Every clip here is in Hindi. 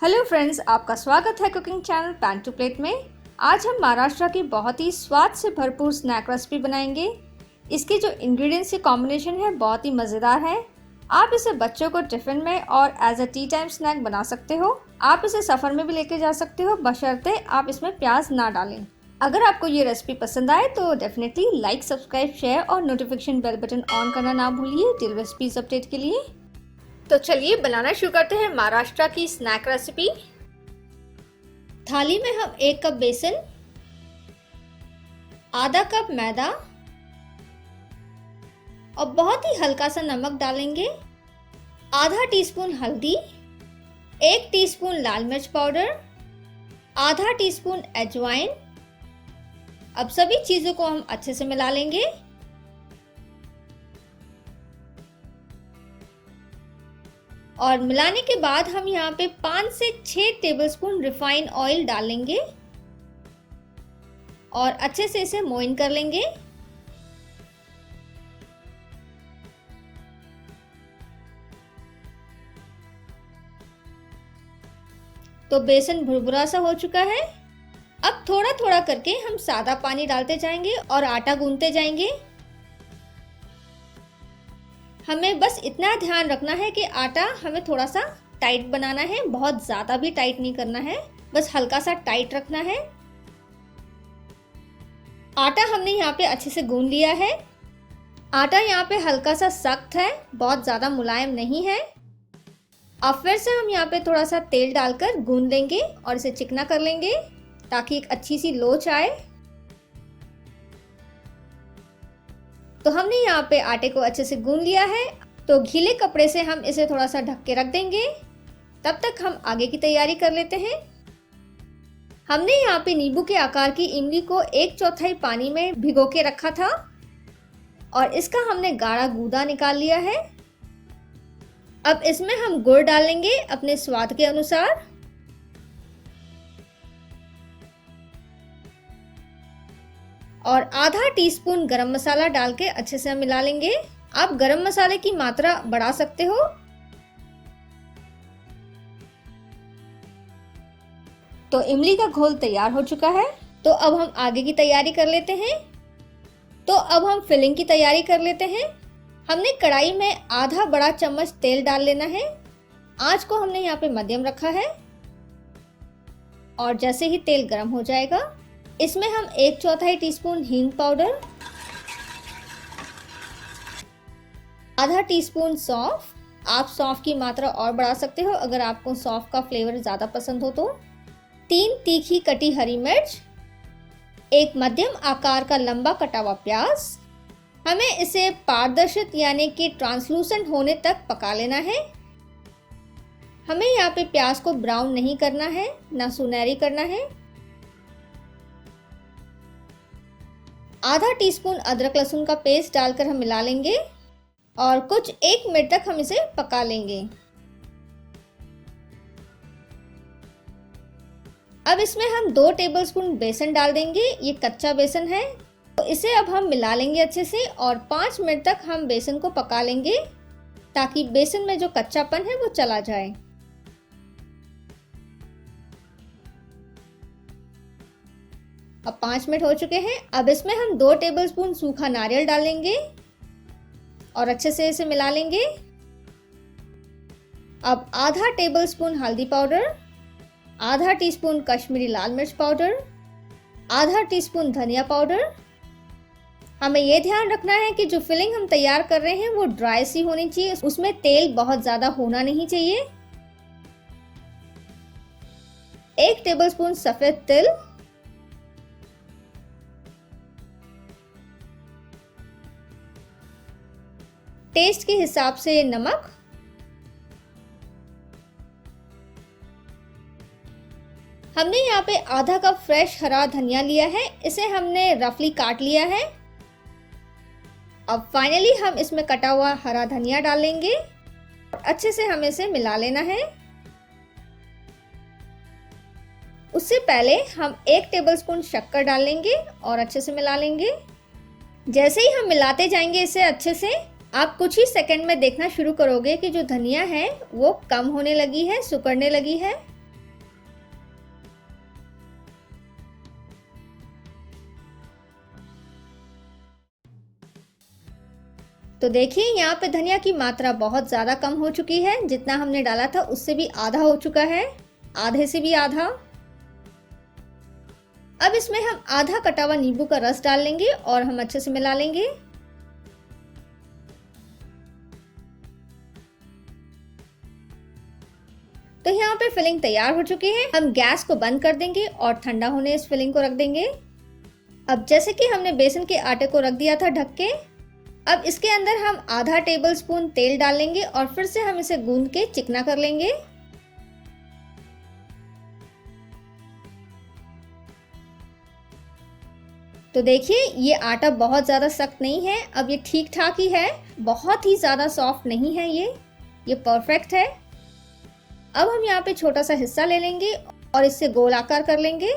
हेलो फ्रेंड्स, आपका स्वागत है cooking channel pan to plate में। आज हम महाराष्ट्र की बहुत ही स्वाद से भरपूर स्नैक रेसिपी बनाएंगे। इसके जो इंग्रेडिएंट्स के कॉम्बिनेशन है बहुत ही मज़ेदार है। आप इसे बच्चों को टिफ़िन में और as a tea time snack बना सकते हो। आप इसे सफ़र में भी लेके जा सकते हो, बशर्ते आप इसमें प्याज ना डालें। अगर आपको ये रेसिपी पसंद आए तो डेफिनेटली लाइक, सब्सक्राइब, शेयर और नोटिफिकेशन बेल बटन ऑन करना ना भूलिए डेली रेसिपीज अपडेट के लिए। तो चलिए बनाना शुरू करते हैं महाराष्ट्र की स्नैक रेसिपी। थाली में हम 1 कप बेसन, आधा कप मैदा और बहुत ही हल्का सा नमक डालेंगे, आधा टीस्पून हल्दी, 1 टीस्पून लाल मिर्च पाउडर, आधा टीस्पून अजवाइन। अब सभी चीजों को हम अच्छे से मिला लेंगे। और मिलाने के बाद हम यहाँ पे 5 से 6 टेबलस्पून रिफाइंड ऑयल डालेंगे और अच्छे से इसे मोइन कर लेंगे। तो बेसन भुरभुरा सा हो चुका है। अब थोड़ा थोड़ा करके हम सादा पानी डालते जाएंगे और आटा गूंथते जाएंगे। हमें बस इतना ध्यान रखना है कि आटा हमें थोड़ा सा टाइट बनाना है, बहुत ज़्यादा भी टाइट नहीं करना है, बस हल्का सा टाइट रखना है। आटा हमने यहाँ पे अच्छे से गूंथ लिया है। आटा यहाँ पे हल्का सा सख्त है, बहुत ज़्यादा मुलायम नहीं है। अब फिर से हम यहाँ पे थोड़ा सा तेल डालकर गूंथ लेंगे और इसे चिकना कर लेंगे ताकि एक अच्छी सी लोच आए। तो हमने यहाँ पे आटे को अच्छे से गूंथ लिया है। तो गीले कपड़े से हम इसे थोड़ा सा ढक के रख देंगे। तब तक हम आगे की तैयारी कर लेते हैं। हमने यहाँ पे नींबू के आकार की इमली को 1/4 पानी में भिगो के रखा था और इसका हमने गाढ़ा गूदा निकाल लिया है। अब इसमें हम गुड़ डालेंगे अपने स्वाद के अनुसार। और आधा टीस्पून गरम मसाला डाल के अच्छे से हम मिला लेंगे। आप गरम मसाले की मात्रा बढ़ा सकते हो। तो इमली का घोल तैयार हो चुका है। तो अब हम आगे की तैयारी कर लेते हैं। तो अब हम फिलिंग की तैयारी कर लेते हैं। हमने कढ़ाई में आधा बड़ा चम्मच तेल डाल लेना है। आंच को हमने यहाँ पे मध्यम रखा है। और जैसे ही तेल गर्म हो जाएगा, इसमें हम 1/4 टीस्पून हींग पाउडर, आधा टीस्पून सौंफ, आप सौंफ की मात्रा और बढ़ा सकते हो अगर आपको सौंफ का फ्लेवर ज़्यादा पसंद हो तो, 3 तीखी कटी हरी मिर्च, 1 मध्यम आकार का लंबा कटा हुआ प्याज। हमें इसे पारदर्शित यानी कि ट्रांसलूसेंट होने तक पका लेना है। हमें यहाँ पे प्याज को ब्राउन नहीं करना है, ना सुनहरी करना है। आधा टीस्पून अदरक लहसुन का पेस्ट डालकर हम मिला लेंगे और कुछ 1 मिनट तक हम इसे पका लेंगे। अब इसमें हम 2 टेबलस्पून बेसन डाल देंगे। ये कच्चा बेसन है, तो इसे अब हम मिला लेंगे अच्छे से और 5 मिनट तक हम बेसन को पका लेंगे ताकि बेसन में जो कच्चापन है वो चला जाए। अब 5 मिनट हो चुके हैं। अब इसमें हम 2 टेबलस्पून सूखा नारियल डालेंगे और अच्छे से इसे मिला लेंगे। अब आधा टेबलस्पून हल्दी पाउडर, आधा टीस्पून कश्मीरी लाल मिर्च पाउडर, आधा टीस्पून धनिया पाउडर। हमें यह ध्यान रखना है कि जो फिलिंग हम तैयार कर रहे हैं वो ड्राई सी होनी चाहिए, उसमें तेल बहुत ज्यादा होना नहीं चाहिए। 1 टेबलस्पून सफेद तिल, टेस्ट के हिसाब से नमक, हमने यहाँ पे आधा कप फ्रेश हरा धनिया लिया है, इसे हमने रफली काट लिया है। अब फाइनली हम इसमें कटा हुआ हरा धनिया डालेंगे और अच्छे से हमें इसे मिला लेना है। उससे पहले हम 1 टेबलस्पून शक्कर डालेंगे और अच्छे से मिला लेंगे। जैसे ही हम मिलाते जाएंगे इसे अच्छे से, आप कुछ ही सेकंड में देखना शुरू करोगे कि जो धनिया है वो कम होने लगी है, सिकुड़ने लगी है। तो देखिए यहाँ पे धनिया की मात्रा बहुत ज़्यादा कम हो चुकी है। जितना हमने डाला था उससे भी आधा हो चुका है, आधे से भी आधा। अब इसमें हम आधा कटा हुआ नींबू का रस डाल लेंगे और हम अच्छे से मिला लेंगे। तो यहाँ पे फिलिंग तैयार हो चुकी है। हम गैस को बंद कर देंगे और ठंडा होने इस फिलिंग को रख देंगे। अब जैसे कि हमने बेसन के आटे को रख दिया था ढक के, अब इसके अंदर हम आधा टेबल स्पून तेल डाल लेंगे और फिर से हम इसे गूंद के चिकना कर लेंगे। तो देखिए ये आटा बहुत ज़्यादा सख्त नहीं है, अब ये ठीक ठाक ही है, बहुत ही ज़्यादा सॉफ्ट नहीं है ये परफेक्ट है। अब हम यहाँ पे छोटा सा हिस्सा ले लेंगे और इससे गोल आकार कर लेंगे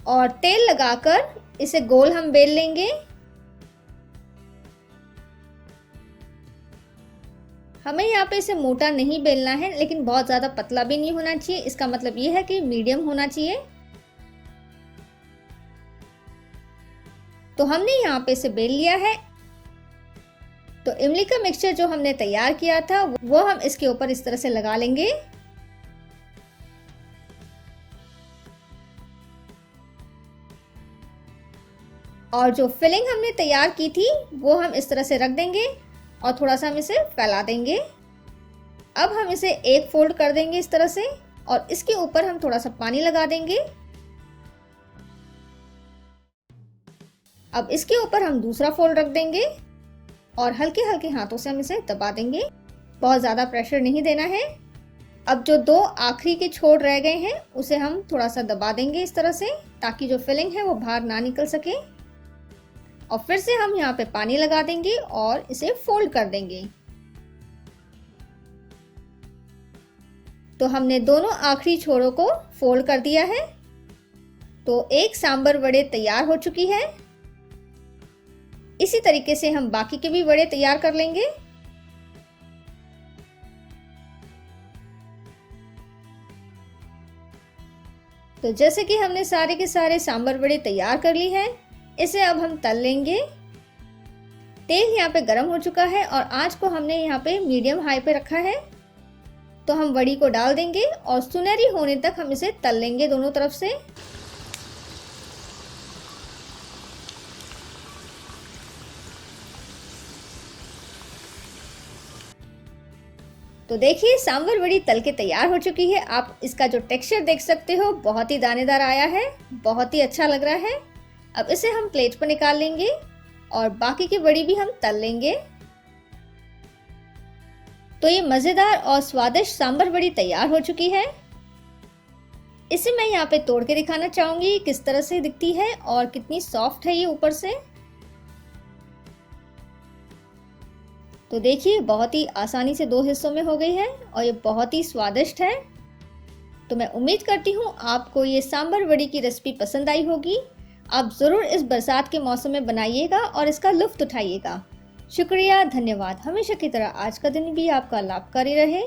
और तेल लगाकर इसे गोल हम बेल लेंगे। हमें यहाँ पे इसे मोटा नहीं बेलना है, लेकिन बहुत ज़्यादा पतला भी नहीं होना चाहिए। इसका मतलब ये है कि मीडियम होना चाहिए। तो हमने यहाँ पे इसे बेल लिया है। तो इमली का मिक्सचर जो हमने तैयार किया था वो हम इसके ऊपर इस तरह से लगा लेंगे। और जो फिलिंग हमने तैयार की थी वो हम इस तरह से रख देंगे और थोड़ा सा हम इसे फैला देंगे। अब हम इसे एक फोल्ड कर देंगे इस तरह से और इसके ऊपर हम थोड़ा सा पानी लगा देंगे। अब इसके ऊपर हम दूसरा फोल्ड रख देंगे और हल्के हल्के हाथों से हम इसे दबा देंगे, बहुत ज़्यादा प्रेशर नहीं देना है। अब जो दो आखिरी के छोर रह गए हैं उसे हम थोड़ा सा दबा देंगे इस तरह से, ताकि जो फिलिंग है वो बाहर ना निकल सके। और फिर से हम यहाँ पे पानी लगा देंगे और इसे फोल्ड कर देंगे। तो हमने दोनों आखिरी छोरों को फोल्ड कर दिया है। तो एक सांभर वड़े तैयार हो चुकी है। इसी तरीके से हम बाकी के भी वड़े तैयार कर लेंगे। तो जैसे कि हमने सारे के सारे सांभर वड़े तैयार कर ली है, इसे अब हम तल लेंगे। तेल यहाँ पे गर्म हो चुका है और आंच को हमने यहाँ पे मीडियम हाई पे रखा है। तो हम वड़ी को डाल देंगे और सुनहरी होने तक हम इसे तल लेंगे दोनों तरफ से। तो देखिए सांभर वड़ी तल के तैयार हो चुकी है। आप इसका जो टेक्सचर देख सकते हो, बहुत ही दानेदार आया है, बहुत ही अच्छा लग रहा है। अब इसे हम प्लेट पर निकाल लेंगे और बाकी की वड़ी भी हम तल लेंगे। तो ये मज़ेदार और स्वादिष्ट सांभर वड़ी तैयार हो चुकी है। इसे मैं यहाँ पे तोड़ के दिखाना चाहूंगी किस तरह से दिखती है और कितनी सॉफ्ट है ये ऊपर से। तो देखिए बहुत ही आसानी से दो हिस्सों में हो गई है और ये बहुत ही स्वादिष्ट है। तो मैं उम्मीद करती हूँ आपको ये सांभर वड़ी की रेसिपी पसंद आई होगी। आप ज़रूर इस बरसात के मौसम में बनाइएगा और इसका लुत्फ़ उठाइएगा। शुक्रिया, धन्यवाद। हमेशा की तरह आज का दिन भी आपका लाभकारी रहे।